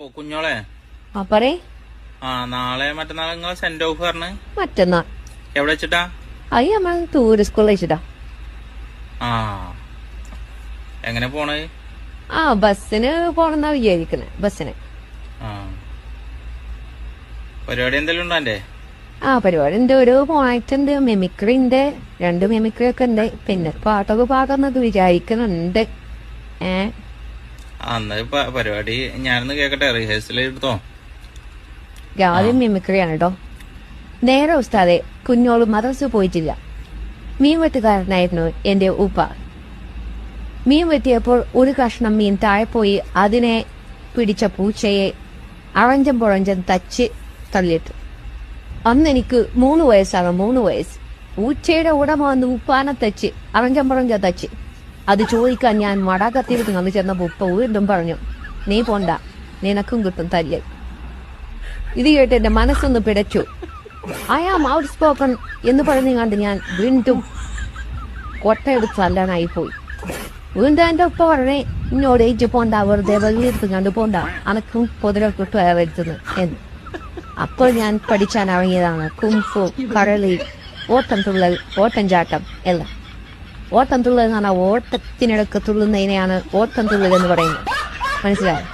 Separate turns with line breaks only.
ഓ കുഞ്ഞോളെ
ആ പറയേ.
നാളെ മറ്റന്നാൾ നിങ്ങളെ സെന്റ് ഓഫ് പറഞ്ഞ്
മറ്റന്നാൾ
എവിടെ വെച്ചിട്ടാ?
അയ്യ നമ്മൾ ടൂറിസ്റ്റ് സ്കൂളിൽ വെച്ചിട്ടാ.
ആ എങ്ങനെ പോണത്?
ബസ്സിന് പോണെന്നാ വിചാരിക്കണേ. ബസ്സിന്
ആ പരിപാടി എന്തെങ്കിലും ഉണ്ടോ എന്റെ?
പരിപാടി ഉണ്ട്. ഒരു പോയിട്ടുണ്ട്. മെമിക്രി ഉണ്ട്. 2 മെമിക്രി ഒക്കെ ഉണ്ട്. പിന്നെ പാട്ടൊക്കെ പാടുന്നത് വിചാരിക്കുന്നുണ്ട്.
അന്ന് പരിപാടി ഞാനൊന്ന് കേക്കട്ടെ, റിഹേഴ്സൽ എടുത്തോ?
ആദ്യം മെമിക്രിയാണ് കേട്ടോ. നേരെ ഉസ്താദെ, കുഞ്ഞോള് മദ്രസ പോയിട്ടില്ല. മീൻ വെട്ടുകാരനായിരുന്നു എന്റെ ഉപ്പ. മീൻ വെട്ടിയപ്പോൾ ഒരു കഷ്ണം മീൻ താഴെ പോയി അതിനെ പിടിച്ച പൂച്ചയെ അറഞ്ചം പുഴഞ്ചം തച്ച് തള്ളിയിട്ടു. അന്ന് എനിക്ക് 3 വയസ്സാണ്. 3 വയസ്സ്. പൂച്ചയുടെ ഉടമ വന്ന് ഉപ്പാനെ തച്ച് അറഞ്ചം പുഴഞ്ച തച്ച്. അത് ചോദിക്കാൻ ഞാൻ മടാകത്തിരുന്ന് വന്ന് ചെന്നപ്പോ ഉപ്പ വീണ്ടും പറഞ്ഞു, നീ പോണ്ട, നിനക്കും കിട്ടും തല്ല്. ഇത് കേട്ട് എന്റെ മനസ്സൊന്ന് പിടച്ചു. ഐ ആം ഔട്ട് സ്പോക്കൺ എന്ന് പറഞ്ഞു കണ്ട് ഞാൻ വീണ്ടും കൊട്ടയെടുത്ത് തല്ലാനായി പോയി. വീണ്ടും എന്റെ ഉപ്പ പറഞ്ഞേ, ഇന്നോട് ഏറ്റ് പോണ്ട, വെറുതെ വെളിയെടുത്ത് കണ്ടു പോണ്ട, അനക്കും പൊതിരൊക്കെ എടുത്തുന്നു എന്ന്. അപ്പോൾ ഞാൻ പഠിച്ചാൻ ഇറങ്ങിയതാണ് കുംഫു, കടലി, ഓട്ടം തുള്ളൽ, ഓട്ടം ചാട്ടം എല്ലാം. ഓട്ടം തുള്ളൽ എന്ന് പറഞ്ഞാൽ ഓട്ടത്തിനിടക്ക് തുള്ളുന്നതിനെയാണ് ഓട്ടം തുള്ളൽ എന്ന് പറയുന്നത്. മനസ്സിലായോ?